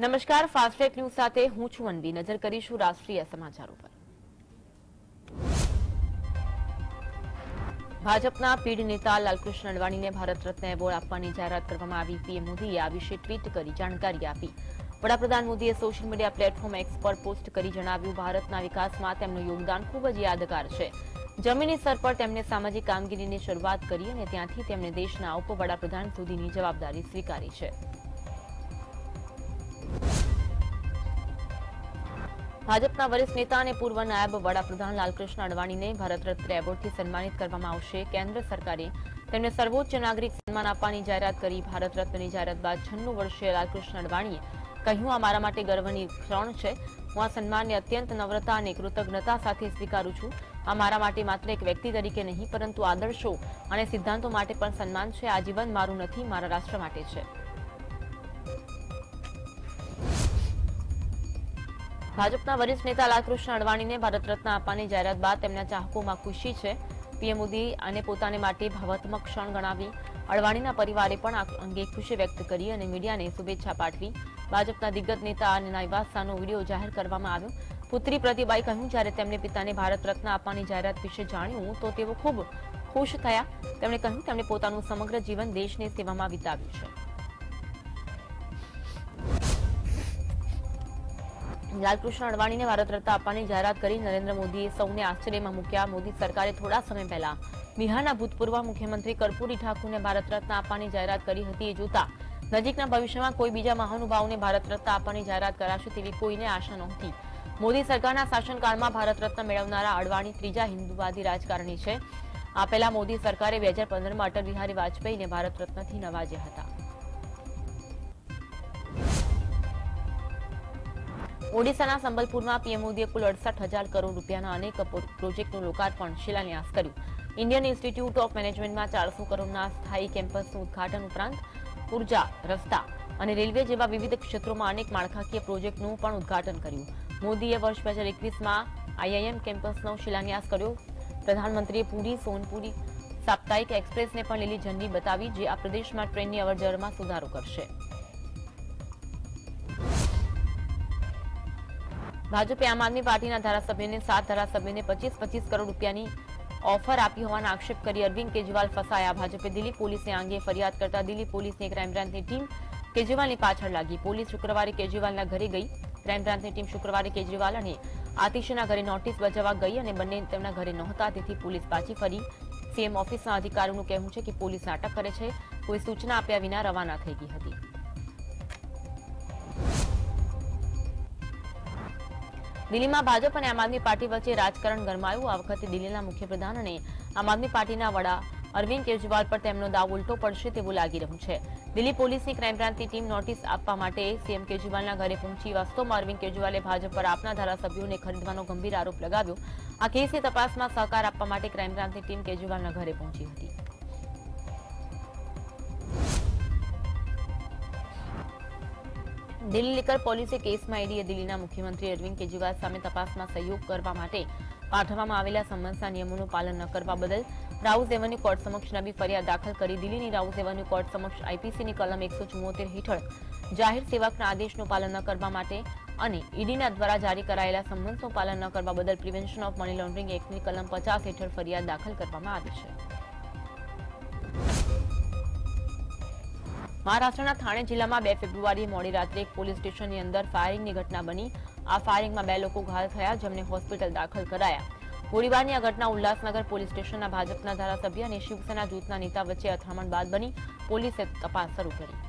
નમસ્કાર, fast track news સાથે હું છું અન્વી. નજર કરીશું રાષ્ટ્રીય સમાચારો પર. ભાજપના પીઢ નેતા લાલકૃષ્ણ અડવાણીને ભારત રત્ન એવોર્ડ આપવાની જાહેરાત કરવામાં આવી. પીએમ મોદીએ આ વિશે ટ્વીટ કરી જાણકારી આપી. વડાપ્રધાન મોદીએ સોશિયલ મીડિયા પ્લેટફોર્મ એક્સ પર પોસ્ટ કરી જણાવ્યું, ભારતના વિકાસમાં તેમનું યોગદાન ખૂબ જ યાદગાર છે. જમીની સ્તર પર તેમણે સામાજિક કામગીરીની શરૂઆત કરી અને ત્યાંથી તેમણે દેશના ઉપવડાપ્રધાન સુધીની જવાબદારી સ્વીકારી છે. ભાજપના વરિષ્ઠ નેતા અને પૂર્વ નાયબ વડાપ્રધાન લાલકૃષ્ણ અડવાણીને ભારત રત્ન એવોર્ડથી સન્માનિત કરવામાં આવશે. કેન્દ્ર સરકારે તેમને સર્વોચ્ચ નાગરિક સન્માન આપવાની જાહેરાત કરી. ભારત રત્નની જાહેરાત બાદ 96 વર્ષીય લાલકૃષ્ણ અડવાણીએ કહ્યું, આ મારા માટે ગર્વની ક્ષણ છે. હું આ સન્માનને અત્યંત નમ્રતા અને કૃતજ્ઞતા સાથે સ્વીકારું છું. આ મારા માટે માત્ર એક વ્યક્તિ તરીકે નહીં, પરંતુ આદર્શો અને સિદ્ધાંતો માટે પણ સન્માન છે. આ જીવન મારું નથી, મારા રાષ્ટ્ર માટે છે. ભાજપના વરિષ્ઠ નેતા લાલકૃષ્ણ અડવાણીને ભારત રત્ન આપવાની જાહેરાત બાદ તેમના ચાહકોમાં ખુશી છે. પીએમ મોદી આને પોતાને માટે ભાવનાત્મક ક્ષણ ગણાવી. અડવાણીના પરિવારે પણ આ અંગે ખુશી વ્યક્ત કરી અને મીડિયાને શુભેચ્છા પાઠવી. ભાજપના દિગ્ગજ નેતા અને નિવાસસ્થાનનો વિડીયો જાહેર કરવામાં આવ્યો. પુત્રી પ્રતિભાએ કહ્યું, જ્યારે તેમણે પિતાને ભારત રત્ન આપવાની જાહેરાત વિશે જાણ્યું તો તેઓ ખૂબ ખુશ થયા. તેમણે કહ્યું, તેમણે પોતાનું સમગ્ર જીવન દેશની સેવામાં વિતાવ્યું છે. લાલકૃષ્ણ અડવાણીને ભારત રત્ન આપવાની જાહેરાત કરી નરેન્દ્ર મોદીએ સૌને આશ્ચર્યમાં મૂક્યા. મોદી સરકારે થોડા સમય પહેલા બિહારના ભૂતપૂર્વ મુખ્યમંત્રી કર્પૂરી ઠાકુરને ભારત રત્ન આપવાની જાહેરાત કરી હતી. એ જોતા નજીકના ભવિષ્યમાં કોઈ બીજા મહાનુભાવોને ભારત રત્ન આપવાની જાહેરાત કરાશે તેવી કોઈને આશા નહોતી. મોદી સરકારના શાસનકાળમાં ભારત રત્ન મેળવનારા અડવાણી ત્રીજા હિન્દુવાદી રાજકારણી છે. આ પહેલા મોદી સરકારે 2015માં અટલ બિહારી વાજપેયીને ભારત રત્નથી નવાજ્યા હતા. ઓડિશાના સંબલપુરમાં પીએમ મોદીએ કુલ 68,000 કરોડ રૂપિયાના અનેક પ્રોજેક્ટનું લોકાર્પણ શિલાન્યાસ કર્યું. ઇન્ડિયન ઇન્સ્ટિટ્યૂટ ઓફ મેનેજમેન્ટમાં 400 કરોડના સ્થાયી કેમ્પસનું ઉદઘાટન ઉપરાંત ઉર્જા, રસ્તા અને રેલવે જેવા વિવિધ ક્ષેત્રોમાં અનેક માળખાકીય પ્રોજેક્ટનું પણ ઉદઘાટન કર્યું. મોદીએ વર્ષ 2021માં આઈઆઈએમ કેમ્પસનો શિલાન્યાસ કર્યો. પ્રધાનમંત્રીએ પુરી સોનપુરી સાપ્તાહિક એક્સપ્રેસને પણ લીલી ઝંડી બતાવી, જે આ પ્રદેશમાં ટ્રેનની અવરજવરમાં સુધારો કરશે. ભાજપે આમ આદમી પાર્ટીના ધારાસભ્યને 7 ધારાસભ્યને 25-25 કરોડ રૂપિયાની ઓફર આપી હોવાનો આક્ષેપ કરી અરવિંદ કેજરીવાલ ફસાયા. ભાજપે દિલ્હી પોલીસને આ અંગે ફરિયાદ કરતા દિલ્હી પોલીસની ક્રાઇમ બ્રાન્ચની ટીમ કેજરીવાલની પાછળ લાગી. પોલીસ શુક્રવારે કેજરીવાલના ઘરે ગઈ. ક્રાઇમ બ્રાન્ચની ટીમ શુક્રવારે કેજરીવાલ અને આતિશીના ઘરે નોટિસ બજાવવા ગઈ અને બંને તેમના ઘરે નહોતા, તેથી પોલીસ પાછી ફરી. સીએમ ઓફિસના અધિકારીઓનું કહેવું છે કે પોલીસ નાટક કરે છે. કોઈ સૂચના આપ્યા વિના રવાના થઈ ગઈ હતી. દિલ્હીમાં ભાજપ અને આમ આદમી પાર્ટી વચ્ચે રાજકારણ ગરમાયું. આ વખતે દિલ્હીના મુખ્યપ્રધાન અને આમ આદમી પાર્ટીના વડા અરવિંદ કેજરીવાલ પર તેમનો દાવ ઉલટો પડશે તેવું લાગી રહ્યું છે. દિલ્હી પોલીસની ક્રાઇમ બ્રાન્ચની ટીમ નોટિસ આપવા માટે સીએમ કેજરીવાલના ઘરે પહોંચી. વાસ્તવમાં અરવિંદ કેજરીવાલે ભાજપ પર આપના ધારાસભ્યોને ખરીદવાનો ગંભીર આરોપ લગાવ્યો. આ કેસની તપાસમાં સહકાર આપવા માટે ક્રાઇમ બ્રાન્ચની ટીમ કેજરીવાલના ઘરે પહોંચી હતી. દિલ્હી લીકર પોલીસે કેસમાં ઈડીએ દિલ્હીના મુખ્યમંત્રી અરવિંદ કેજરીવાલ સામે તપાસમાં સહયોગ કરવા માટે પાઠવવામાં આવેલા સમન્સના નિયમોનું પાલન ન કરવા બદલ રાઉઝ એવન્યુ કોર્ટ સમક્ષ નવી ફરિયાદ દાખલ કરી. દિલ્હીની રાઉઝ એવન્યુ કોર્ટ સમક્ષ આઈપીસીની કલમ 174 હેઠળ જાહેર સેવકના આદેશનું પાલન ન કરવા માટે અને ઈડીના દ્વારા જારી કરાયેલા સમન્સનું પાલન ન કરવા બદલ પ્રિવેન્શન ઓફ મની લોન્ડરિંગ એક્ટની કલમ 50 હેઠળ ફરિયાદ દાખલ કરવામાં આવી છે. મહારાષ્ટ્રના થાણે જિલ્લામાં 2 ફેબ્રુઆરીએ મોડી રાત્રે એક પોલીસ સ્ટેશનની અંદર ફાયરિંગની ઘટના બની. આ ફાયરિંગમાં 2 લોકો ઘાયલ થયા, જેમને હોસ્પિટલ દાખલ કરાયા. ગોળીબારની આ ઘટના ઉલ્લાસનગર પોલીસ સ્ટેશનના ભાજપના ધારાસભ્ય અને શિવસેના જૂથના નેતા વચ્ચે અથડામણ બાદ બની. પોલીસે તપાસ શરૂ કરી.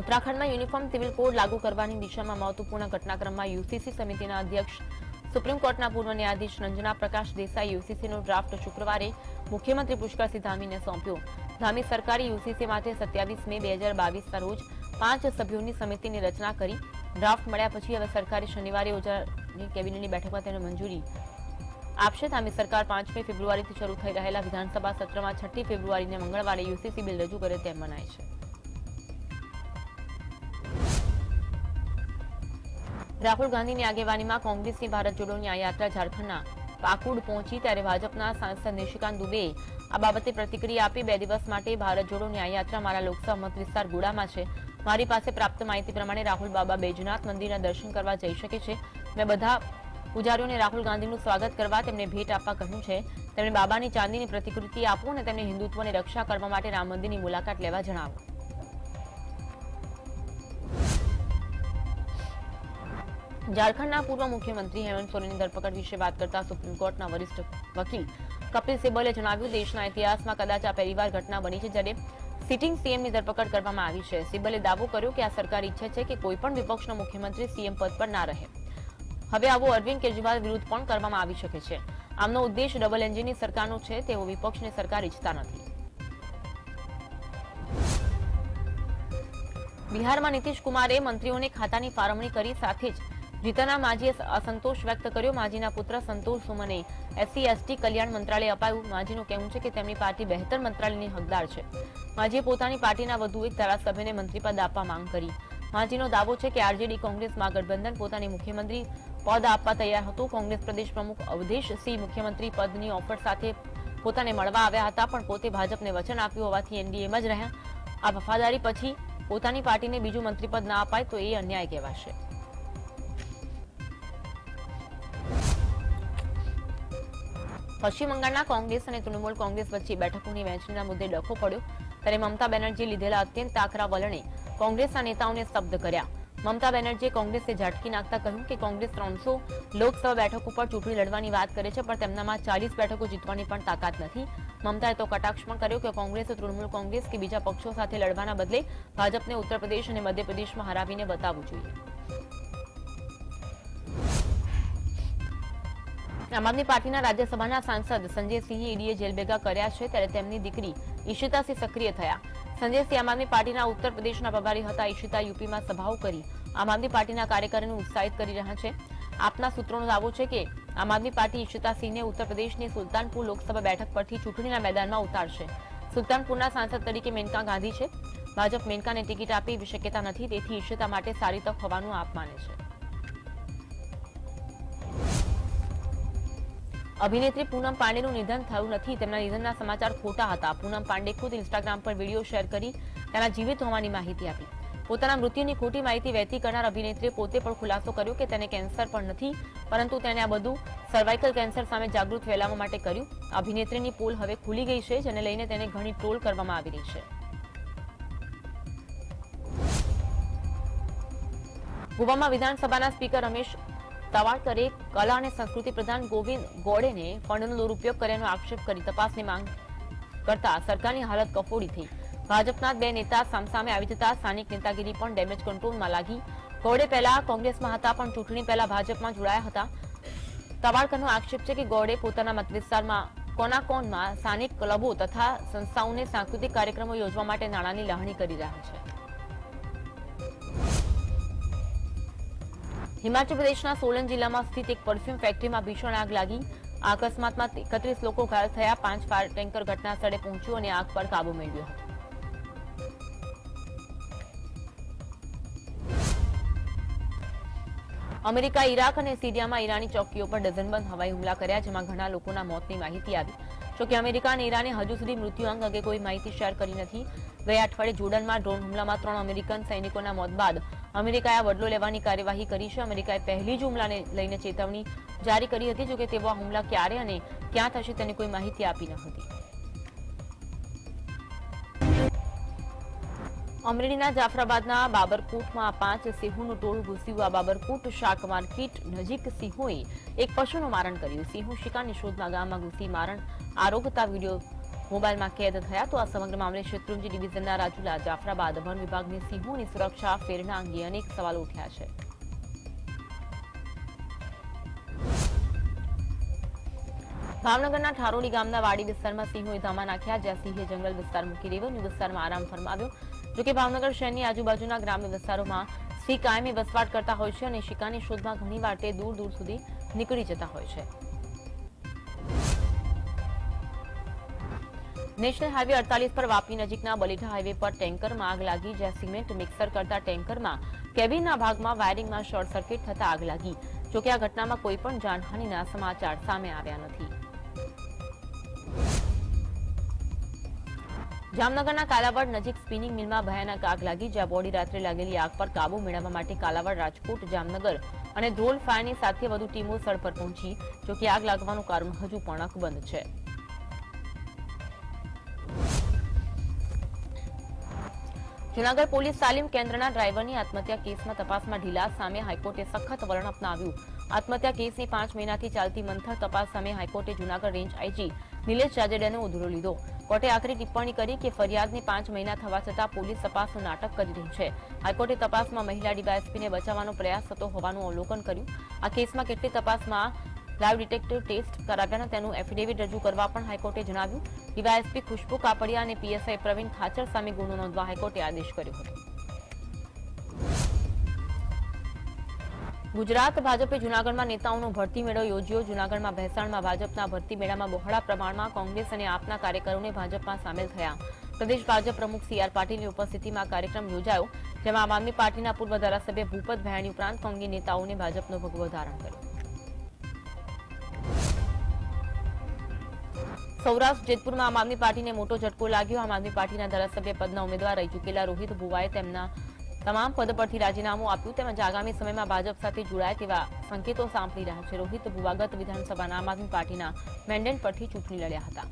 ઉત્તરાખંડમાં યુનિફોર્મ સિવિલ કોડ લાગુ કરવાની દિશામાં મહત્વપૂર્ણ ઘટનાક્રમમાં યુસીસી સમિતિના અધ્યક્ષ સુપ્રીમ કોર્ટના પૂર્વ ન્યાયાધીશ રંજના પ્રકાશ દેસાઈ યુસીસીનો ડ્રાફ્ટ શુક્રવારે મુખ્યમંત્રી પુષ્કરસિંહ ધામીને સોંપ્યો. ધામી સરકારે યુસીસી માટે 27 મે 2022ના રોજ 5 સભ્યોની સમિતિની રચના કરી. ડ્રાફ્ટ મળ્યા પછી હવે સરકારે શનિવારે યોજાનારી કેબિનેટની બેઠકમાં તેને મંજૂરી આપશે. ધામી સરકાર 5મી ફેબ્રુઆરીથી શરૂ થઈ રહેલા વિધાનસભા સત્રમાં 6મી ફેબ્રુઆરીને મંગળવારે યુસીસી બિલ રજૂ કરે તેમ મનાય છે. રાહુલ ગાંધીની આગેવાનીમાં કોંગ્રેસની ભારત જોડોની આ યાત્રા ઝારખંડના પાકુડ પહોંચી ત્યારે ભાજપના સાંસદ નિશિકાંત દુબેએ આ બાબતે પ્રતિક્રિયા આપી. 2 દિવસ માટે ભારત જોડો ન્યાયયાત્રા મારા લોકસભા મત વિસ્તાર ગુડામાં છે. મારી પાસે પ્રાપ્ત માહિતી પ્રમાણે રાહુલ બાબા બૈજનાથ મંદિરના દર્શન કરવા જઈ શકે છે. મેં બધા પૂજારીઓને રાહુલ ગાંધીનું સ્વાગત કરવા તેમને ભેટ આપવા કહ્યું છે. તેમણે બાબાની ચાંદીની પ્રતિકૃતિ આપો અને તેમને હિન્દુત્વની રક્ષા કરવા માટે રામ મંદિરની મુલાકાત લેવા જણાવ્યું. ઝારખંડના પૂર્વ મુખ્યમંત્રી હેમંત સોરેનની ધરપકડ વિશે વાત કરતા સુપ્રીમ કોર્ટના વરિષ્ઠ વકીલ કપિલ સિબ્બલે જણાવ્યું, દેશના ઇતિહાસમાં કદાચ આ પહેલીવાર ઘટના બની છે જ્યારે સિટિંગ સીએમની ધરપકડ કરવામાં આવી છે. સિબ્બલે દાવો કર્યો કે આ સરકાર ઈચ્છે છે કે કોઈપણ વિપક્ષનો મુખ્યમંત્રી સીએમ પદ પર ના રહે. હવે આવો અરવિંદ કેજરીવાલ વિરુદ્ધ પણ કરવામાં આવી શકે છે. આમનો ઉદ્દેશ ડબલ એન્જિનની સરકારનો છે. તેઓ વિપક્ષની સરકાર ઈચ્છતા નથી. બિહારમાં નીતિશ કુમારે મંત્રીઓને ખાતાની ફાળવણી કરી. સાથે જ જીતના માજીએ અસંતોષ વ્યક્ત કર્યો. માજીના પુત્ર સંતોષ સુમને SC/ST કલ્યાણ મંત્રાલય અપાયું. માજીનું કહેવું છે કે તેમની પાર્ટી બહેતર મંત્રાલયની હકદાર છે. માજીએ પોતાની પાર્ટીના વધુ એક ધારાસભ્યને મંત્રીપદ આપવા માંગ કરી. માજીનો દાવો છે કે આરજેડી કોંગ્રેસમાં ગઠબંધન પોતાની મુખ્યમંત્રી પદ આપવા તૈયાર હતું. કોંગ્રેસ પ્રદેશ પ્રમુખ અવધેશ સિંહ મુખ્યમંત્રી પદની ઓફર સાથે પોતાને મળવા આવ્યા હતા, પણ પોતે ભાજપને વચન આપ્યું હોવાથી એનડીએમાં જ રહ્યા. આ વફાદારી પછી પોતાની પાર્ટીને બીજું મંત્રીપદ ના અપાય તો એ અન્યાય કહેવાશે. પશ્ચિમ બંગાળના કોંગ્રેસ અને તૃણમૂલ કોંગ્રેસ વચ્ચે બેઠકોની વહેંચણીના મુદ્દે ડખો પડ્યો ત્યારે મમતા બેનર્જીએ લીધેલા અત્યંત આકરા વલણે કોંગ્રેસના નેતાઓને સ્તબ્ધ કર્યા. મમતા બેનર્જીએ કોંગ્રેસે ઝાટકી નાખતા કહ્યું કે કોંગ્રેસ 300 લોકસભા બેઠકો પર ચૂંટણી લડવાની વાત કરે છે, પણ તેમનામાં 40 બેઠકો જીતવાની પણ તાકાત નથી. મમતાએ તો કટાક્ષ પણ કર્યો કે કોંગ્રેસે તૃણમૂલ કોંગ્રેસ કે બીજા પક્ષો સાથે લડવાના બદલે ભાજપને ઉત્તર પ્રદેશ અને મધ્યપ્રદેશમાં હરાવીને બતાવવું જોઈએ. આમ આદમી પાર્ટીના રાજ્યસભાના સાંસદ સંજયસિંહે ઈડીએ જેલભેગા કર્યા છે ત્યારે તેમની દીકરી ઈશિતાસિંહ સક્રિય થયા. સંજયસિંહ આમ આદમી પાર્ટીના ઉત્તર પ્રદેશના પ્રભારી હતા. ઈશિતા યુપીમાં સભાઓ કરી આમ આદમી પાર્ટીના કાર્યકરોને ઉત્સાહિત કરી રહ્યા છે. આપના સૂત્રોનો દાવો છે કે આમ આદમી પાર્ટી ઈશિતાસિંહને ઉત્તર પ્રદેશની સુલતાનપુર લોકસભા બેઠક પરથી ચૂંટણીના મેદાનમાં ઉતારશે. સુલતાનપુરના સાંસદ તરીકે મેનકા ગાંધી છે. ભાજપ મેનકાને ટિકિટ આપે એવી શક્યતા નથી, તેથી ઈશિતા માટે સારી તક હોવાનું આપ માને છે. અભિનેત્રી પૂનમ પાંડેનું નિધન થયું નથી. તેમના નિધનના સમાચાર ખોટા હતા. પૂનમ પાંડે ખુદ ઇન્સ્ટાગ્રામ પર વિડીયો શેર કરી તેના જીવિત હોવાની માહિતી આપી. પોતાના મૃત્યુની ખોટી માહિતી વહેતી કરનાર અભિનેત્રીએ પોતે પણ ખુલાસો કર્યો કે તેને કેન્સર પણ નથી, પરંતુ તેને આ બધું સર્વાઇકલ કેન્સર સામે જાગૃત ફેલાવવા માટે કર્યું. અભિનેત્રીની પોલ હવે ખુલી ગઈ છે, જેને લઈને તેને ઘણી ટ્રોલ કરવામાં આવી રહી છે. ગોવામાં વિધાનસભાના સ્પીકર રમેશ તવાડકરે કલા અને સંસ્કૃતિ પ્રધાન ગોવિંદ ગોડેને ફંડનો દુરુપયોગ કર્યાનો આક્ષેપ કરી તપાસની માંગ કરતા સરકારની હાલત કફોડી થઈ. ભાજપના 2 નેતા સામસામે આવી જતા સ્થાનિક નેતાગીરી પણ ડેમેજ કંટ્રોલમાં લાગી. ગોડે પહેલા કોંગ્રેસમાં હતા, પણ ચૂંટણી પહેલા ભાજપમાં જોડાયા હતા. તવાડકરનો આક્ષેપ છે કે ગોડે પોતાના મતવિસ્તારમાં કોનાકોનમાં સ્થાનિક ક્લબો તથા સંસ્થાઓને સાંસ્કૃતિક કાર્યક્રમો યોજવા માટે નાણાંની લાહણી કરી રહ્યા છે. હિમાચલ પ્રદેશના સોલન જિલ્લામાં સ્થિત એક પરફ્યુમ ફેક્ટરીમાં ભીષણ આગ લાગી. આ અકસ્માતમાં 31 લોકો ઘાયલ થયા. 5 ફાયર ટેન્કર ઘટના સ્થળે પહોંચ્યું અને આગ પર કાબુ મેળવ્યો હતો. અમેરિકા ઇરાક અને સિરિયામાં ઈરાની ચોકીઓ પર ડઝનબંધ હવાઈ હુમલા કર્યા, જેમાં ઘણા લોકોના મોતની માહિતી આવી. જોકે અમેરિકા અને ઈરાને હજુ સુધી મૃત્યુઆંક અંગે કોઈ માહિતી શેર કરી નથી. ગયા અઠવાડિયે જોર્ડનમાં ડ્રોન હુમલામાં 3 અમેરિકન સૈનિકોના મોત બાદ અમેરિકાએ બદલો લેવાની કાર્યવાહી કરી છે. અમેરિકાએ પહેલી જ હુમલાને લઈને ચેતવણી જારી કરી હતી, જોકે તેઓ આ હુમલા ક્યારે અને ક્યાં થશે તેની કોઈ માહિતી આપી ન હતી. અમરેલીના જાફરાબાદના બાબરકોટમાં 5 સિંહોનું ટોળું ઘૂસ્યું. આ બાબરકોટ શાક માર્કેટ નજીક સિંહોએ એક પશુનું મારણ કર્યું. સિંહો શિકારની શોધમાં ગામમાં ઘૂસી મારણ આરોગતા વિડીયો મોબાઈલમાં કેદ થયા. તો આ સમગ્ર મામલે શેત્રુંજી ડિવિઝનના રાજુલા જાફરાબાદ વન વિભાગની સિંહોની સુરક્ષા ફેરણા અંગે અનેક સવાલો ઉઠ્યા છે. ભાવનગરના ઠારોડી ગામના વાડી વિસ્તારમાં સિંહોએ ધામા નાખ્યા, જ્યાં સિંહે જંગલ વિસ્તાર મૂકી રેવન્યુ વિસ્તારમાં આરામ ફરમાવ્યો. જોકે ભાવનગર શહેરની આજુબાજુના ગ્રામ્ય વિસ્તારોમાં સિંહ કાયમી વસવાટ કરતા હોય છે અને શિકારની શોધમાં ઘણીવાર તે દૂર દૂર સુધી નીકળી જતા હોય છે. નેશનલ હાઈવે 48 પર વાપી નજીકના બલીઠા હાઈવે પર ટેન્કરમાં આગ લાગી, જ્યાં સિમેન્ટ મિક્સર કરતા ટેન્કરમાં કેબિનના ભાગમાં વાયરિંગમાં શોર્ટ સર્કિટ થતા આગ લાગી. જોકે આ ઘટનામાં કોઈ પણ જાનહાનિના સમાચાર સામે આવ્યા નથી. જામનગરના કાલાવાડ નજીક સ્પિનિંગ મિલમાં ભયાનક આગ લાગી, જ્યાં મોડી રાત્રે લાગેલી આગ પર કાબુ મેળવવા માટે કાલાવાડ, રાજકોટ, જામનગર અને ધ્રોલ ફાયરની 7 થી વધુ ટીમો સ્થળ પર પહોંચી. જોકે આગ લાગવાનું કારણ હજુ પણ અકબંધ છે. જૂનાગઢ પોલીસ તાલીમ કેન્દ્રના ડ્રાઈવરની આત્મહત્યા કેસમાં તપાસમાં ઢીલા સામે હાઈકોર્ટે સખત વલણ અપનાવ્યું. આત્મહત્યા કેસની 5 મહિનાથી ચાલતી મંથર તપાસ સામે હાઈકોર્ટે જૂનાગઢ રેન્જ આઈજી નિલેશ જાડેજાને ઉધડો લીધો. કોર્ટે આખરી ટિપ્પણી કરી કે ફરિયાદને 5 મહિના થવા છતાં પોલીસ તપાસનું નાટક કરી રહી છે. હાઈકોર્ટે તપાસમાં મહિલા ડીવાયએસપીને બચાવવાનો પ્રયાસ થતો હોવાનું અવલોકન કર્યું. આ કેસમાં કેટલી તપાસમાં લાઈવ ડિટેક્ટિવ ટેસ્ટ કરાવ્યાના તેનું એફિડેવિટ રજૂ કરવા પણ હાઈકોર્ટે જણાવ્યું. ડીવાયએસપી ખુશ્બુ કાપડિયા અને પીએસઆઈ પ્રવીણ ખાચર સામે ગુનો નોંધવા હાઈકોર્ટે આદેશ કર્યો હતો. ગુજરાત ભાજપે જૂનાગઢમાં નેતાઓનો ભરતી મેળો યોજ્યો. જૂનાગઢમાં ભેસાણમાં ભાજપના ભરતી મેળામાં બહોળા પ્રમાણમાં કોંગ્રેસ અને આપના કાર્યકરોને ભાજપમાં સામેલ થયા. પ્રદેશ ભાજપ પ્રમુખ સી.આર. પાટીલની ઉપસ્થિતિમાં કાર્યક્રમ યોજાયો, જેમાં આમ આદમી પાર્ટીના પૂર્વ ધારાસભ્ય ભૂપત ભયાણી ઉપરાંત કોંગ્રેસ નેતાઓને ભાજપનો ભગવો ધારણ કર્યો. સૌરાષ્ટ્ર જેતપુરમાં આમ આદમી પાર્ટીને મોટો ઝટકો લાગ્યો. આમ આદમી પાર્ટીના ધારાસભ્ય પદના ઉમેદવાર રહી ચૂકેલા રોહિત ભુવાએ તેમના તમામ પદ પરથી રાજીનામું આપ્યું. તેમજ આગામી સમયમાં ભાજપ સાથે જોડાય તેવા સંકેતો સાંપડી રહ્યા છે. રોહિત ભુવા ગત વિધાનસભાના આમ આદમી પાર્ટીના મેન્ડેટ પરથી ચૂંટણી લડ્યા હતા.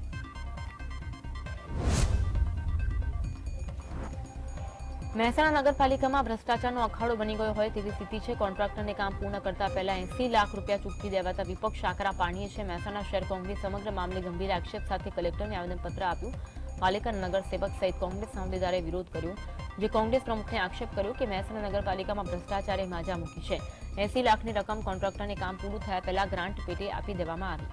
મહેસાણા નગરપાલિકામાં ભ્રષ્ટાચારનો અખાડો બની ગયો હોય તેવી સ્થિતિ છે. કોન્ટ્રાક્ટરને કામ પૂર્ણ કરતા પહેલા 80 લાખ રૂપિયા ચૂકવી દેવાતા વિપક્ષ આકરા પાણીએ છે. મહેસાણા શહેર કોંગ્રેસ સમગ્ર મામલે ગંભીર આક્ષેપ સાથે કલેક્ટરને આવેદનપત્ર આપ્યું. પાલિકા નગરસેવક સહિત કોંગ્રેસ હોદ્દેદારે વિરોધ કર્યો, જે કોંગ્રેસ પ્રમુખને આક્ષેપ કર્યો કે મહેસાણા નગરપાલિકામાં ભ્રષ્ટાચારે માજા મૂકી છે. 80 લાખની રકમ કોન્ટ્રાક્ટરને કામ પૂરું થયા પહેલા ગ્રાન્ટ પેટે આપી દેવામાં આવી.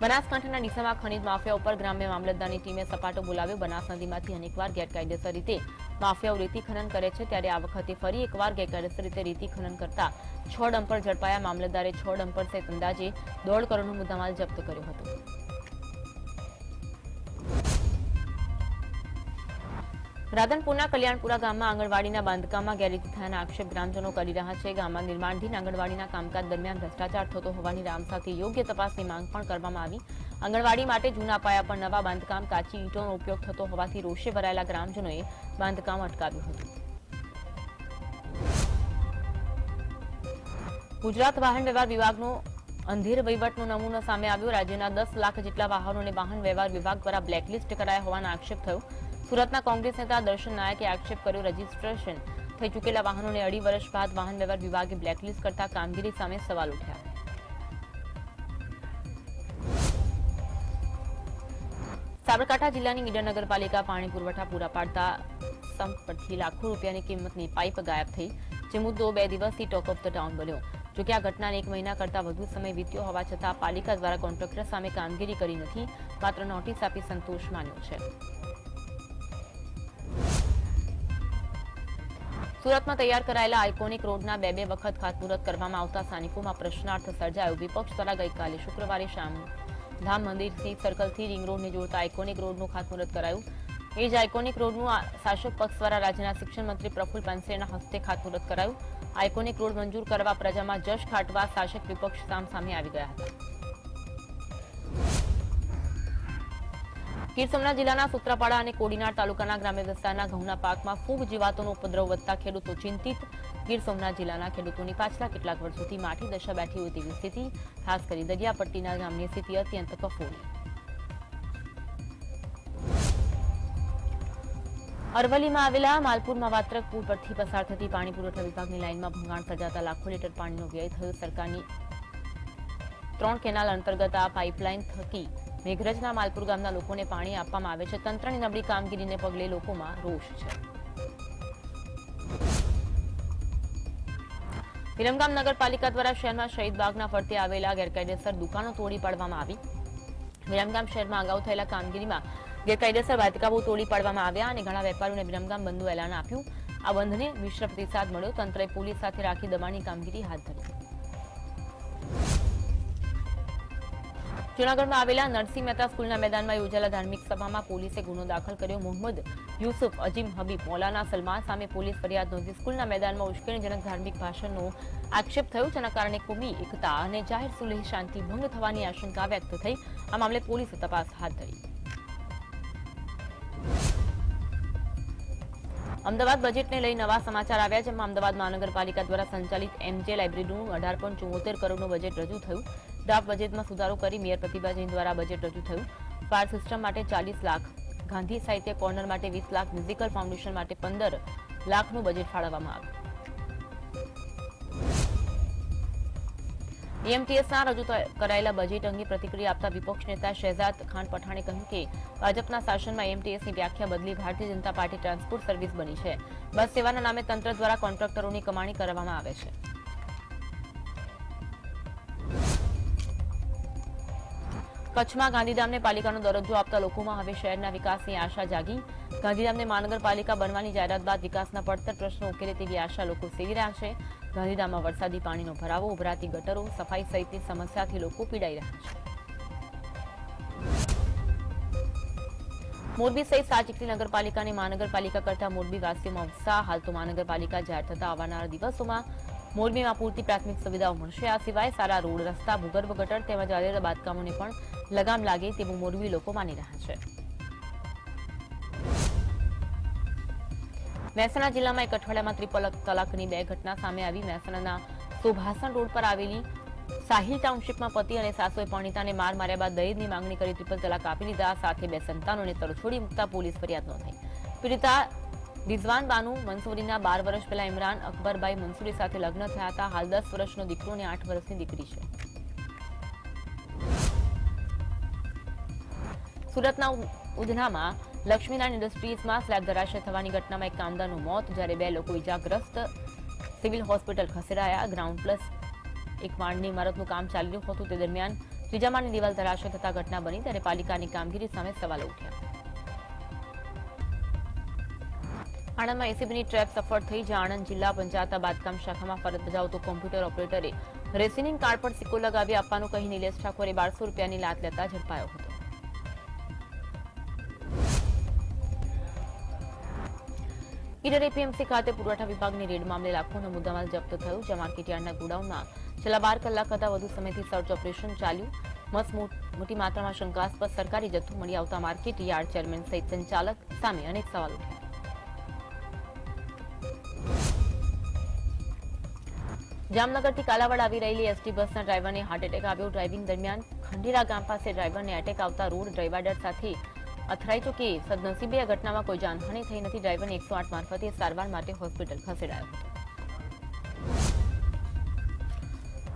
બનાસકાંઠાના ડીસામાં ખનીજ માફિયા ઉપર ગ્રામ્ય મામલતદારની ટીમે સપાટો બોલાવ્યો. બનાસ નદીમાંથી અનેકવાર ગેરકાયદેસર રીતે માફિયાઓ રેતી ખનન કરે છે, ત્યારે આ વખતે ફરી એકવાર ગેરકાયદેસર રીતે રેતી ખનન કરતા 6 ડમ્પર ઝડપાયા. મામલતદારે 6 ડમ્પર સહિત અંદાજે 1.5 કરોડનો મુદ્દામાલ જપ્ત કર્યો હતો. રાધનપુરના કલ્યાણપુરા ગામમાં આંગણવાડીના બાંધકામમાં ગેરરીતિ થયાના આક્ષેપ ગ્રામજનો કરી રહ્યા છે. ગામમાં નિર્માણધીન આંગણવાડીના કામકાજ દરમિયાન ભ્રષ્ટાચાર થતો હોવાની રામ સાથે યોગ્ય તપાસની માંગ પણ કરવામાં આવી. આંગણવાડી માટે જૂના પાયા પર નવા બાંધકામ કાચી ઈંટોનો ઉપયોગ થતો હોવાથી રોષે ભરાયેલા ગ્રામજનોએ બાંધકામ અટકાવ્યું હતું. ગુજરાત વાહન વ્યવહાર વિભાગનો અંધેર વહીવટનો નમૂનો સામે આવ્યો. રાજ્યના 10 લાખ જેટલા વાહનોને વાહન વ્યવહાર વિભાગ દ્વારા બ્લેકલિસ્ટ કરાયા હોવાનો આક્ષેપ થયો. સુરતના કોંગ્રેસ નેતા દર્શન નાયકે આક્ષેપ કર્યો, રજીસ્ટ્રેશન થઈ ચૂકેલા વાહનોને 2.5 વર્ષ બાદ વાહન વ્યવહાર વિભાગે બ્લેકલિસ્ટ કરતા કામગીરી સામે સવાલ ઉઠ્યા. સાબરકાંઠા જિલ્લાની ઈડર નગરપાલિકા પાણી પુરવઠા પૂરા પાડતા સંપ પરથી લાખો રૂપિયાની કિંમતની પાઇપ ગાયબ થઈ, જે મુદ્દો 2 દિવસથી ટોક ઓફ ધ ટાઉન બન્યો. જોકે આ ઘટનાને 1 મહિના કરતા વધુ સમય વીત્યો હોવા છતાં પાલિકા દ્વારા કોન્ટ્રાક્ટર સામે કામગીરી કરી નથી, માત્ર નોટિસ આપી સંતોષ માન્યો છે. સુરતમાં તૈયાર કરાયેલા આઇકોનિક રોડના 2 વખત ખાતમુહૂર્ત કરવામાં આવતા સ્થાનિકોમાં પ્રશ્નાર્થ સર્જાયો. વિપક્ષ દ્વારા ગઈકાલે શુક્રવારે ધામ મંદિરથી સર્કલથી રિંગ રોડને જોડતા આઇકોનિક રોડનું ખાતમુહૂર્ત કરાયું. એ જ આઇકોનિક રોડનું શાસક પક્ષ દ્વારા રાજ્યના શિક્ષણ મંત્રી પ્રફુલ પાનસેરના હસ્તે ખાતમુહૂર્ત કરાયું. આઇકોનિક રોડ મંજૂર કરવા પ્રજામાં જશ ખાટવા શાસક વિપક્ષ સામે આવી ગયા હતા. ગીર સોમનાથ જિલ્લાના સૂત્રાપાડા અને કોડીનાર તાલુકાના ગ્રામ્ય વિસ્તારના ઘઉંના પાકમાં ફૂગ જીવાતોનો ઉપદ્રવ વધતા ખેડૂતો ચિંતિત. ગીર સોમનાથ જિલ્લાના ખેડૂતોની પાછલા કેટલાક વર્ષોથી માઠી દશા બેઠી હોય તેવી સ્થિતિ, ખાસ કરી દરિયાપટ્ટીના ગામની સ્થિતિ અત્યંત કફોડી. અરવલ્લીમાં આવેલા માલપુરમાં વાત્રક પુલ પરથી પસાર થતી પાણી પુરવઠા વિભાગની લાઇનમાં ભંગાણ સર્જાતા લાખો લીટર પાણીનો વ્યય થયો. સરકારની 3 કેનાલ અંતર્ગત આ પાઇપલાઇન થકી મેઘરજના માલપુર ગામના લોકોને પાણી આપવામાં આવે છે. તંત્રની નબળી કામગીરીને પગલે લોકોમાં રોષ છે. વિરમગામ નગરપાલિકા દ્વારા શહેરમાં શહીદ બાગના ફરતે આવેલા ગેરકાયદેસર દુકાનો તોડી પાડવામાં આવી. વિરમગામ શહેરમાં અગાઉ થયેલા કામગીરીમાં ગેરકાયદેસર બાંધકામો તોડી પાડવામાં આવ્યા અને ઘણા વેપારીઓને વિરમગામ બંધનું એલાન આપ્યું. આ બંધને મિશ્ર પ્રતિસાદ મળ્યો. તંત્રએ પોલીસ સાથે રાખી દબાણની કામગીરી હાથ ધરી. જૂનાગઢમાં આવેલા નરસિંહ મહેતા સ્કૂલના મેદાનમાં યોજાયેલા ધાર્મિક સભામાં પોલીસે ગુનો દાખલ કર્યો. મોહમ્મદ યુસુફ, અજીમ, હબીબ, મૌલાના સલમાન સામે પોલીસ ફરિયાદ નોંધી. સ્કૂલના મેદાનમાં ઉશ્કેરણીજનક ધાર્મિક ભાષણનો આક્ષેપ થયો, જેના કારણે કોમી એકતા અને જાહેર સુલેહ શાંતિ ભંગ થવાની આશંકા વ્યક્ત થઈ. આ મામલે પોલીસે તપાસ હાથ ધરી. અમદાવાદ બજેટને લઈ નવા સમાચાર આવ્યા, જેમાં અમદાવાદ મહાનગરપાલિકા દ્વારા સંચાલિત એમજે લાઇબ્રેરીનું 18.74 કરોડનું બજેટ રજૂ થયું. ડ્રાફ્ટ બજેટમાં સુધારો કરી મેયર પ્રતિભા જૈન દ્વારા બજેટ રજૂ થયું. ફાયર સિસ્ટમ માટે 40 લાખ, ગાંધી સાહિત્ય કોર્નર માટે 20 લાખ, મ્યુઝિકલ ફાઉન્ડેશન માટે 15 લાખનું બજેટ ફાળવવામાં આવ્યું. એએમટીએસના રજૂ કરાયેલા બજેટ અંગે પ્રતિક્રિયા આપતા વિપક્ષ નેતા શહેજાદ ખાન પઠાણે કહ્યું કે ભાજપના શાસનમાં એએમટીએસની વ્યાખ્યા બદલી Bharatiya Janata party transport service બની છે. બસ સેવાના નામે તંત્ર દ્વારા કોન્ટ્રાક્ટરોની કમાણી કરવામાં આવે છે. કચ્છમાં ગાંધીધામને પાલિકાનો દરજ્જો આપતા લોકોમાં હવે શહેરના વિકાસની આશા જાગી. ગાંધીધામને મહાનગરપાલિકા બનવાની જાહેરાત બાદ વિકાસના પડતર પ્રશ્નો ઉકેલે તેવી આશા લોકો સેવી રહ્યા છે. ગાંધીધામમાં વરસાદી પાણીનો ભરાવો, ઉભરાતી ગટરો, સફાઈ સહિતની સમસ્યાથી લોકો પીડાઈ રહ્યા છે. મોરબી સહિત 7 જેટલી નગરપાલિકાને મહાનગરપાલિકા કરતા મોરબી વાસીઓમાં ઉત્સાહ. હાલ તો મહાનગરપાલિકા જાહેર થતા આવનારા દિવસોમાં મોરબીમાં પૂરતી પ્રાથમિક સુવિધાઓ મળશે. આ સિવાય સારા રોડ, રસ્તા, ભૂગર્ભ ગટર તેમજ અરેરા બાંધકામોને પણ લગામ લાગે તેવું મોરબી લોકો માની રહ્યા છે. મહેસાણા જિલ્લામાં એક અઠવાડિયામાં ત્રિપલ તલાકની 2 ઘટના સામે આવી. મહેસાણાના સુભાષણ રોડ પર આવેલી સાહિલ ટાઉનશીપમાં પતિ અને સાસુએ પરણિતાને માર માર્યા બાદ દહેજની માંગણી કરી ટ્રિપલ તલાક આપી દીધા. સાથે 2 સંતાનોને તરછોડી મૂકતા પોલીસ ફરિયાદ નોંધાઈ. પીડિતા રિઝવાન બાનુ મંસૂરીના 12 વર્ષ પહેલા ઇમરાન અકબરભાઈ મંસૂરી સાથે લગ્ન થયા હતા. હાલ 10 વર્ષનો દીકરો અને 8 વર્ષની દીકરી છે. સુરતના ઉધનામાં લક્ષ્મીનારાયણ ઇન્ડસ્ટ્રીઝમાં સ્લેબ ધરાશય થવાની ઘટનામાં એક કામદારનું મોત, જ્યારે 2 લોકો ઇજાગ્રસ્ત સિવિલ હોસ્પિટલ ખસેડાયા. ગ્રાઉન્ડ પ્લસ 1 માળની ઇમારતનું કામ ચાલી રહ્યું હતું. તે દરમિયાન ત્રીજા માળની દિવાલ ધરાશય થતા ઘટના બની, ત્યારે પાલિકાની કામગીરી સામે સવાલો ઉઠ્યા. આણંદમાં એસીબીની ટ્રેપ સફળ થઈ, જ્યાં આણંદ જિલ્લા પંચાયત બાંધકામ શાખામાં ફરજ બજાવતો કોમ્પ્યુટર ઓપરેટરે રેસિનિંગ કાર્ડ પર સિક્કો લગાવી આપવાનું કહી નિલેશ ઠાકોરે 1200 રૂપિયાની લાત લેતા ઝડપાયો હતો. ઈડર એપીએમસી ખાતે પુરવઠા વિભાગની રેડ મામલે લાખોનો મુદ્દામાલ જપ્ત થયો, જ્યાં માર્કેટયાર્ડના ગોડાઉનમાં છેલ્લા 12 કલાક કરતા વધુ સમયથી સર્ચ ઓપરેશન ચાલ્યું. મોટી માત્રામાં શંકાસ્પદ સરકારી જથ્થો મળી આવતા માર્કેટ યાર્ડ ચેરમેન સહિત સંચાલક સામે અનેક સવાલ ઉઠ્યા. જામનગરથી કાલાવાડ આવી રહેલી એસટી બસના ડ્રાઈવરને હાર્ટ એટેક આવ્યો. ડ્રાઇવિંગ દરમિયાન ખંડેરા ગામ પાસે ડ્રાઈવરને એટેક આવતા રોડ ડિવાઈડર સાથે અથડાઈ ચૂકી. સદનસીબે આ ઘટનામાં કોઈ જાનહાનિ થઈ નથી. ડ્રાઈવરને 108 મારફતે સારવાર માટે હોસ્પિટલ ખસેડાયો હતો.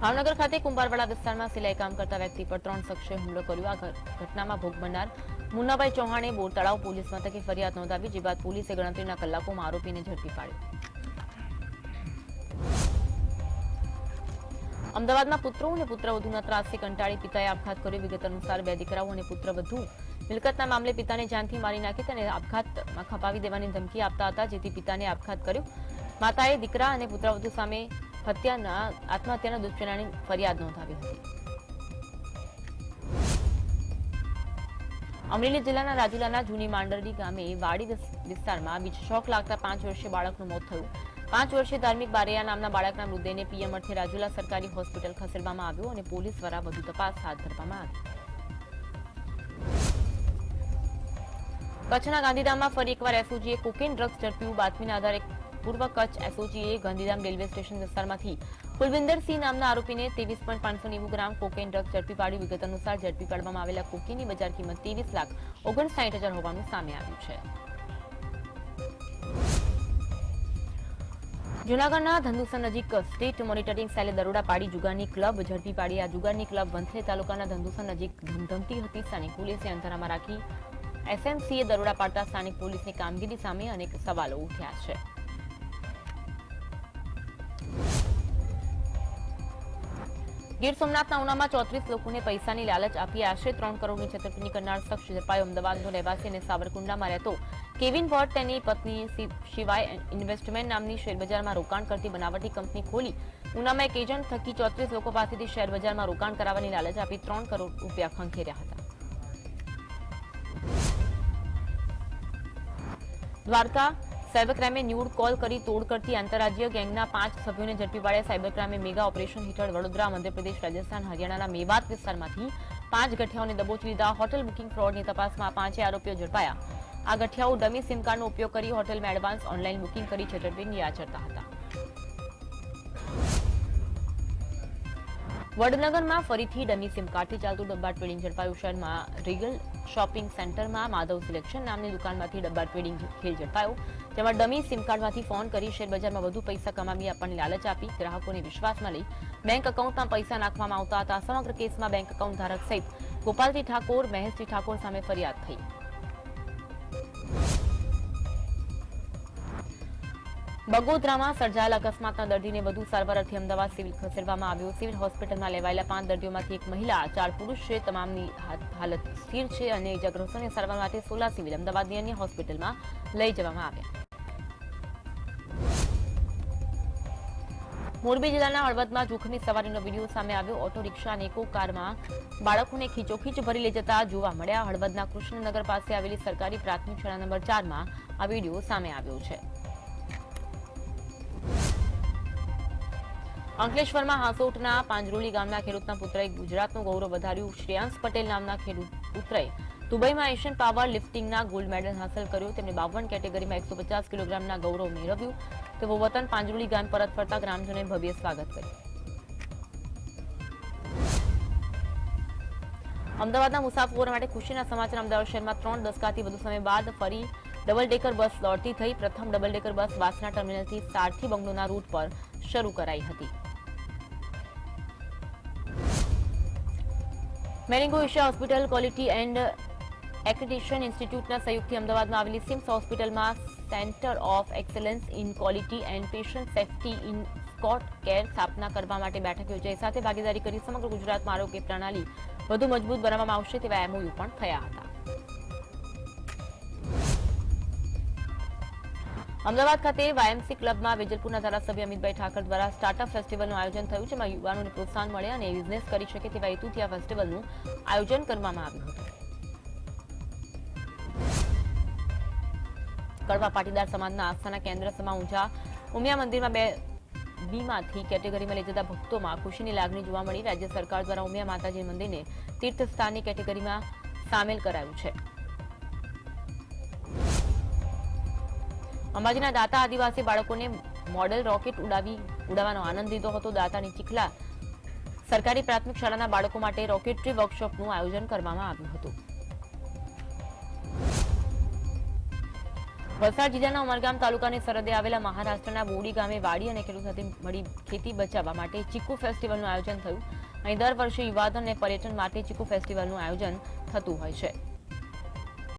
ભાવનગર ખાતે કુંભારવાડા વિસ્તારમાં સિલાઈ કામ કરતા વ્યક્તિ પર 3 શખ્સોએ હુમલો કર્યો. આ ઘટનામાં ભોગ બનનાર મુન્નાભાઈ ચૌહાણે બોરતળાવ પોલીસ મથકે ફરિયાદ નોંધાવી, જે બાદ પોલીસે ગણતરીના કલાકોમાં આરોપીને ઝડપી પાડ્યો. અમદાવાદમાં પુત્રો અને પુત્રવધૂના ત્રાસથી કંટાળી પિતાએ આપઘાત કર્યો. વિગત અનુસાર 2 દીકરાઓ અને પુત્રવધુ મિલકતના મામલે પિતાને જાનથી મારી નાખી તેને આપઘાતમાં ખપાવી દેવાની ધમકી આપતા હતા, જેથી પિતાને આપઘાત કર્યો. માતાએ દીકરા અને પુત્રવધુ સામે આત્મહત્યાના દુષ્કર્મની ફરિયાદ નોંધાવી હતી. અમરેલી જિલ્લાના રાજુલાના જૂની માંડરડી ગામે વાડી વિસ્તારમાં વીજ શોક લાગતા 5 વર્ષીય બાળકનું મોત થયું. 5 વર્ષીય ધાર્મિક બારૈયા નામના બાળકના મૃતદેહને પીએમ અર્થે રાજુલા સરકારી હોસ્પિટલ ખસેડવામાં આવ્યો અને પોલીસ દ્વારા વધુ તપાસ હાથ ધરવામાં આવી. કચ્છના ગાંધીધામમાં ફરી એકવાર એસઓજીએ કોકેન ડ્રગ્સ ઝડપ્યું. બાતમીના આધારે પૂર્વ કચ્છ એસઓજીએ ગાંધીધામ રેલવે સ્ટેશન વિસ્તારમાંથી કુલવિંદરસિંહ નામના આરોપીને 23.590 ગ્રામ કોકેન ડ્રગ્સ ઝડપી પાડ્યું. વિગત અનુસાર ઝડપી પાડવામાં આવેલા કોકેનની બજાર કિંમત 23,59,000 હોવાનું સામે આવ્યું છે. જૂનાગઢના ધંધુસર નજીક સ્ટેટ મોનિટરિંગ સેલે દરોડા પાડી જુગારની ક્લબ ઝડપી પાડી. આ જુગારની ક્લબ વંથલી તાલુકાના ધંધુસર નજીક ધમધમતી હતી. સ્થાનિક પોલીસે અંધારામાં રાખી એસએમસીએ દરોડા પાડતા સ્થાનિક પોલીસની કામગીરી સામે અનેક સવાલો ઉઠ્યા છે. ગીર સોમનાથના ઉનામાં 34 લોકોને પૈસાની લાલચ આપી આશરે 3 કરોડની છેતરપિંડી કરનાર શખ્સ ઝડપાયો. અમદાવાદનો રહેવાસી અને સાવરકુંડલામાં રહેતો કેવિન ભટ્ટ તેની પત્ની સિવાય ઇન્વેસ્ટમેન્ટ નામની શેરબજારમાં રોકાણ કરતી બનાવટી કંપની ખોલી ઉનામાં એક એજન્ટ થકી 34 લોકો પાસેથી શેર બજારમાં રોકાણ કરાવવાની લાલચ આપી 3 કરોડ રૂપિયા ખંખેર્યા હતા. દ્વારકા સાયબર ક્રાઇમે ન્યૂડ કોલ કરી તોડ કરતી આંતરરાજ્ય ગેંગના 5 સભ્યોને ઝડપી પાડ્યા. સાયબર ક્રાઇમે મેગા ઓપરેશન હેઠળ વડોદરા, મધ્યપ્રદેશ, રાજસ્થાન, હરિયાણાના મેવાત વિસ્તારમાંથી 5 ગઠિયાઓને દબોચી લીધા. હોટેલ બુકિંગ ફ્રોડની તપાસમાં 5 આરોપીઓ ઝડપાયા. આ ગઠિયાઓ ડમી સિમ કાર્ડનો ઉપયોગ કરી હોટેલમાં એડવાન્સ ઓનલાઈન બુકિંગ કરી છેતરપિંડી આચરતા હતા. વડનગરમાં ફરીથી ડમી સિમ કાર્ડથી ચાલતું ડબ્બા ટ્રેડિંગ ઝડપાયું. શહેરમાં રીગલ શોપિંગ સેન્ટરમાં માધવ સિલેક્શન નામની દુકાનમાંથી ડબ્બા ટ્રેડિંગ ખેલ ઝડપાયો. જેમાં ડમી સિમ કાર્ડમાંથી ફોન કરી શેરબજારમાં વધુ પૈસા કમાવી આપવાની લાલચ આપી ગ્રાહકોને વિશ્વાસમાં લઈ બેંક એકાઉન્ટમાં પૈસા નાખવામાં આવતા હતા. સમગ્ર કેસમાં બેંક એકાઉન્ટ ધારક સહિત ગોપાલજી ઠાકોર, મહેશજી ઠાકોર સામે ફરિયાદ થઈ. બગોદરામાં સર્જાયેલા અકસ્માતના દર્દીને વધુ સારવાર અર્થે અમદાવાદ સિવિલ ખસેડવામાં આવ્યો. સિવિલ હોસ્પિટલમાં લેવાયેલા 5 દર્દીઓમાંથી એક મહિલા, 4 પુરુષ છે. તમામની હાલત સ્થિર છે અને ઇજાગ્રસ્તોને સારવાર માટે સોલા સિવિલ અમદાવાદની અન્ય હોસ્પિટલમાં લઈ જવામાં આવ્યા. મોરબી જિલ્લાના હળવદમાં જોખમી સવારીનો વિડીયો સામે આવ્યો. ઓટો રિક્ષા અને ઇકો કારમાં બાળકોને ખીચોખીચ ભરી લઈ જતા જોવા મળ્યા. હળવદના કૃષ્ણનગર પાસે આવેલી સરકારી પ્રાથમિક શાળા નંબર 4માં આ વિડીયો સામે આવ્યો છે. અંકલેશ્વરમાં હાંસોટના પાંજરોલી ગામના ખેડૂતના પુત્રએ ગુજરાતનું ગૌરવ વધાર્યું. શ્રેયાંશ પટેલ નામના ખેડૂત પુત્રએ દુબઈમાં એશિયન પાવર લિફ્ટિંગના ગોલ્ડ મેડલ હાંસલ કર્યો. તેમણે 52 કેટેગરીમાં 150 કિલોગ્રામના ગૌરવ મેળવ્યું. તેઓ વતન પાંજરોલી ગામ પરત ફરતા ગ્રામજનોએ ભવ્ય સ્વાગત કર્યું. અમદાવાદના મુસાફરો માટે ખુશીના સમાચાર. અમદાવાદ શહેરમાં 3 દશકાથી વધુ સમય બાદ ફરી ડબલ ડેકર બસ દોડતી થઈ. પ્રથમ ડબલ ડેકર બસ વાસણા ટર્મિનલથી સારથી બંગલોના રૂટ પર શરૂ કરાઈ હતી. Marengo Asia hospital quality and accreditation ઇન્સ્ટિટ્યૂટના સહયોગથી અમદાવાદમાં આવેલી સિમ્સ હોસ્પિટલમાં centre of excellence in quality and patient safety in સ્કોટ કેર સ્થાપના કરવા માટે બેઠક યોજાઈ. સાથે ભાગીદારી કરી સમગ્ર ગુજરાતમાં આરોગ્ય પ્રણાલી વધુ મજબૂત બનાવવામાં આવશે તેવા એમઓયુ પણ થયા હતા. અમદાવાદ ખાતે વાયએમસી ક્લબમાં વેજલપુરના ધારાસભ્ય અમિતભાઈ ઠાકર દ્વારા સ્ટાર્ટઅપ ફેસ્ટિવલનું આયોજન થયું. જેમાં યુવાનોને પ્રોત્સાહન મળે અને બિઝનેસ કરી શકે તેવા હેતુથી આ ફેસ્ટિવલનું આયોજન કરવામાં આવ્યું હતું. કડવા પાટીદાર સમાજના આસ્થાના કેન્દ્ર સમા ઊંઝા ઉમિયા મંદિરમાં બીમાંથી કેટેગરીમાં લઈ જતા ભક્તોમાં ખુશીની લાગણી જોવા મળી. રાજ્ય સરકાર દ્વારા ઉમિયા માતાજી મંદિરને તીર્થસ્થાનની કેટેગરીમાં સામેલ કરાયું છે. અંબાજીના દાતા આદિવાસી બાળકોને મોડેલ રોકેટ ઉડાવવાનો આનંદ લીધો હતો. દાતાની ચીખલા સરકારી પ્રાથમિક શાળાના બાળકો માટે રોકેટરી વર્કશોપનું આયોજન કરવામાં આવ્યું હતું. વલસાડ જિલ્લાના ઉમરગામ તાલુકાની સરહદે આવેલા મહારાષ્ટ્રના બોડી ગામે વાડી અને ખેડૂત સાથે મળી ખેતી બચાવવા માટે ચીકુ ફેસ્ટિવલનું આયોજન થયું. અહીં દર વર્ષે યુવાધન અને પર્યટન માટે ચીકુ ફેસ્ટિવલનું આયોજન થતું હોય છે.